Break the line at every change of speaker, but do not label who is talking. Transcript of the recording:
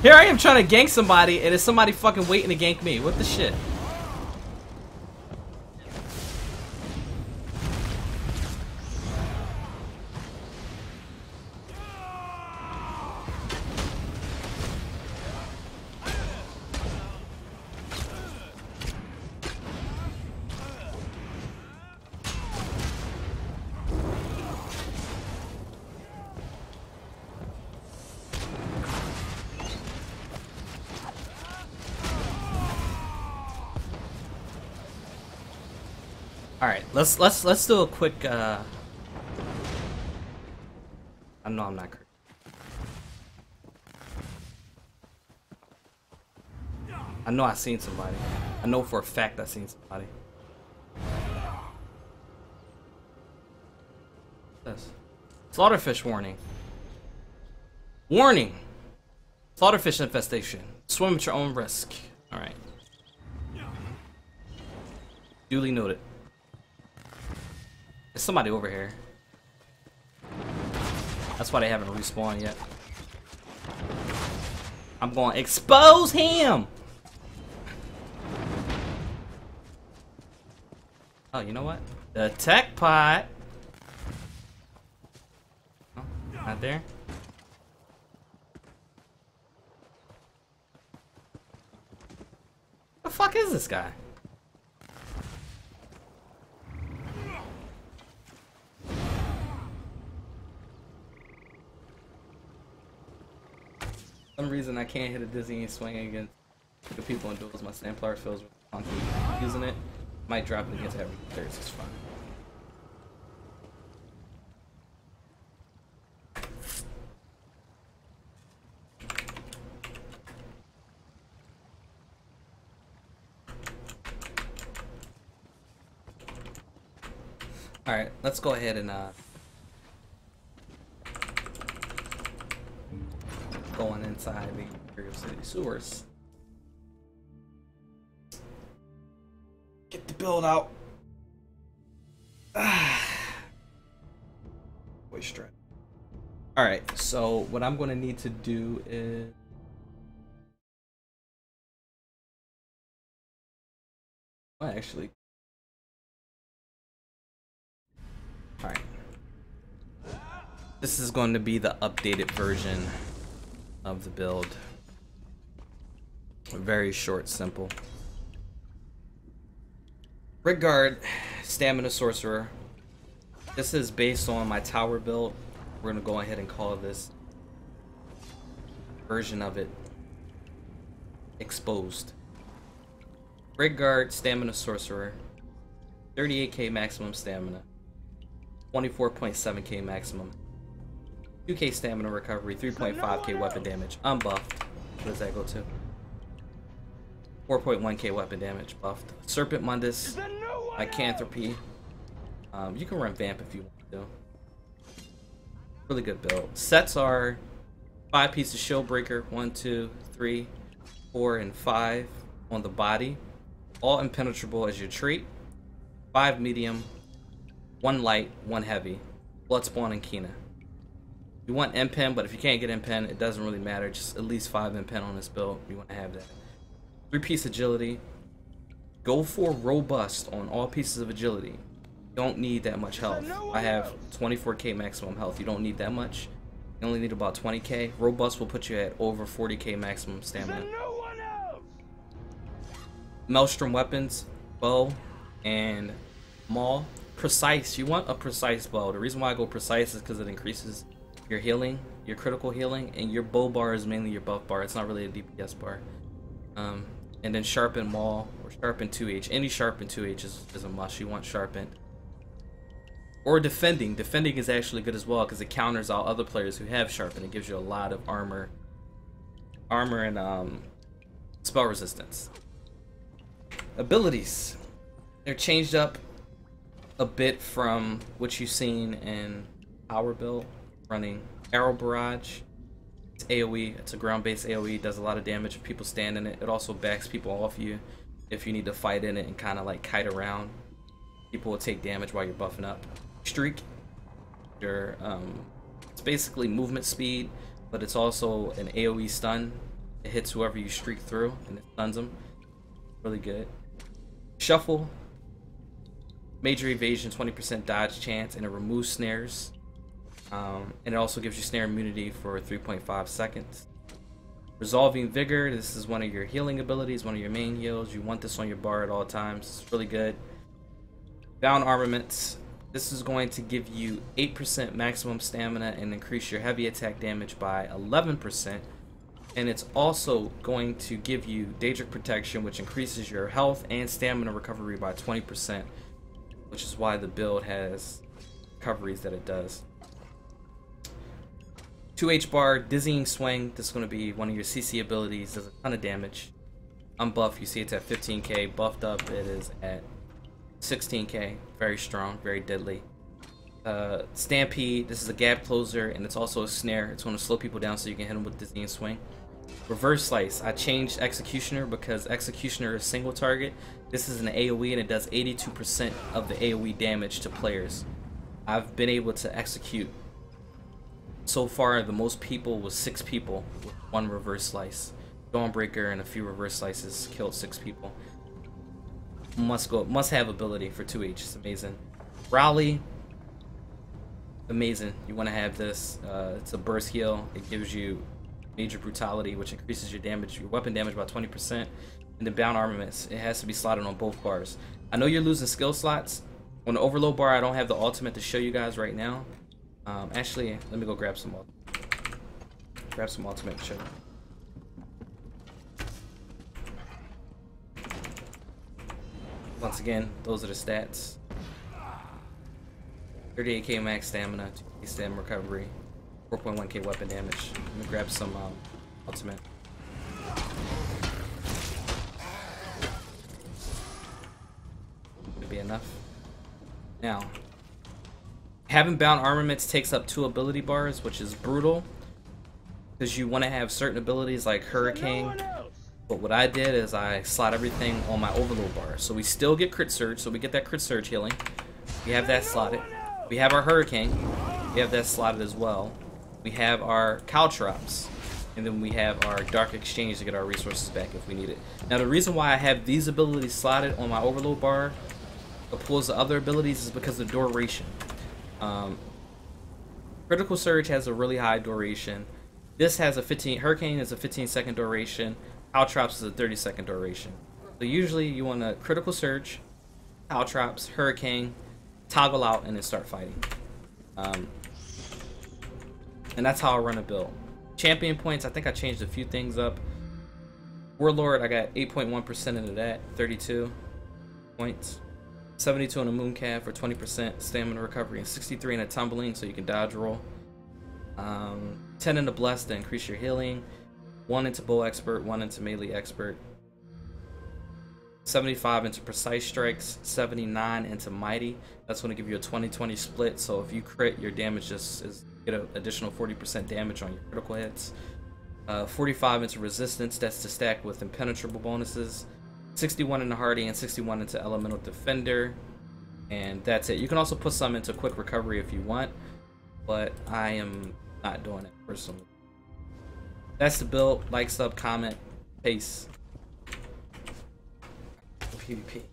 Here I am trying to gank somebody, and it's somebody fucking waiting to gank me. What the shit? All right, let's do a quick. I know I'm not correct. I know I seen somebody. I know for a fact I seen somebody. This slaughterfish warning. Warning. Slaughterfish infestation. Swim at your own risk. All right. Duly noted. There's somebody over here. That's why they haven't respawned yet. I'm going to expose him! Oh, you know what? The tech pot! Oh, not there? What the fuck is this guy? For some reason I can't hit a dizzying swing against the people in duels. My Samplar feels funky. Using it, might drop it against every third. It's fine. All right, let's go ahead and going inside the Imperial City sewers. Get the build out. Wait, straight. All right, so what I'm going to need to do is actually. All right. This is going to be the updated version of the build. Very short, simple. Rigard, Stamina Sorcerer. This is based on my tower build. We're gonna go ahead and call this version of it Exposed. Rigard, Stamina Sorcerer. 38k maximum stamina. 24.7k maximum. 2k stamina recovery, 3.5k weapon damage. Unbuffed. What does that go to? 4.1k weapon damage buffed. Serpent Mundus, Lycanthropy. You can run Vamp if you want to. Really good build. Sets are 5 pieces Shield Breaker, 1, 2, 3, 4, and 5 on the body. All impenetrable as your trait. 5 medium, 1 light, 1 heavy. Bloodspawn and Kina. You want Impen, but if you can't get Impen, it doesn't really matter. Just at least 5 Impen on this build. You want to have that. 3-piece agility. Go for robust on all pieces of agility. You don't need that much health. I have 24k maximum health. You don't need that much. You only need about 20k. Robust will put you at over 40k maximum stamina. Maelstrom weapons, bow, and maul. Precise. You want a precise bow. The reason why I go precise is because it increases your healing, your critical healing, and your bow bar is mainly your buff bar. It's not really a DPS bar. And then sharpen maul or sharpen 2H. Any sharpen 2H is a must. You want sharpened. Or defending. Defending is actually good as well because it counters out other players who have sharpen. It gives you a lot of armor and spell resistance. Abilities. They're changed up a bit from what you've seen in our build. Running Arrow Barrage. It's AoE. It's a ground-based AoE. Does a lot of damage if people stand in it. It also backs people off you if you need to fight in it and kind of like kite around. People will take damage while you're buffing up. Streak. It's basically movement speed, but it's also an AoE stun. It hits whoever you streak through and it stuns them. Really good. Shuffle. Major evasion, 20% dodge chance, and it removes snares. And it also gives you snare immunity for 3.5 seconds. Resolving Vigor, this is one of your healing abilities, one of your main heals. You want this on your bar at all times. It's really good. Bound Armaments, this is going to give you 8% maximum stamina and increase your heavy attack damage by 11%. And it's also going to give you Daedric Protection, which increases your health and stamina recovery by 20%, which is why the build has recoveries that it does. 2H bar, Dizzying Swing. This is going to be one of your CC abilities. Does a ton of damage. Unbuff, you see it's at 15k. Buffed up, it is at 16k. Very strong, very deadly. Stampede, this is a gap closer, and it's also a snare. It's going to slow people down so you can hit them with Dizzying Swing. Reverse Slice, I changed Executioner because Executioner is single target. This is an AoE and it does 82% of the AoE damage to players. I've been able to execute so far the most people was 6 people with 1 reverse slice. Dawnbreaker and a few reverse slices killed 6 people. Must have ability for 2H. It's amazing. Rally, amazing. You want to have this. It's a burst heal. It gives you Major Brutality, which increases your damage, your weapon damage by 20%. And the Bound Armaments, it has to be slotted on both bars. I know you're losing skill slots. On the overload bar, I don't have the ultimate to show you guys right now. Actually, let me go grab some ultimate to show you. Once again, those are the stats. 38k max stamina, 2k stamina recovery, 4.1k weapon damage. Let me grab some ultimate. Could be enough. Now, having Bound Armaments takes up 2 ability bars, which is brutal, because you want to have certain abilities like Hurricane. But what I did is I slot everything on my overload bar. So we still get crit surge, so we get that crit surge healing. We have that slotted. We have our Hurricane. We have that slotted as well. We have our Caltrops. And then we have our Dark Exchange to get our resources back if we need it. Now the reason why I have these abilities slotted on my overload bar opposed to other abilities is because of duration. Critical Surge has a really high duration. This has a 15. Hurricane is a 15-second duration. Caltrops is a 30-second duration. So usually you want to Critical Surge, Caltrops, Hurricane, toggle out, and then start fighting. And that's how I run a build. Champion points, I think I changed a few things up. Warlord, I got 8.1% into that, 32 points. 72 on a Mooncalf for 20% stamina recovery, and 63 in a Tumbling so you can dodge roll. 10 into Bless to increase your healing. 1 into Bow Expert, 1 into Melee Expert. 75 into Precise Strikes, 79 into Mighty. That's going to give you a 20-20 split, so if you crit, your damage just is get an additional 40% damage on your critical hits. 45 into Resistance, that's to stack with impenetrable bonuses. 61 into Hardy and 61 into Elemental Defender. And that's it. You can also put some into Quick Recovery if you want, but I am not doing it personally. That's the build. Like, sub, comment. Peace. PvP.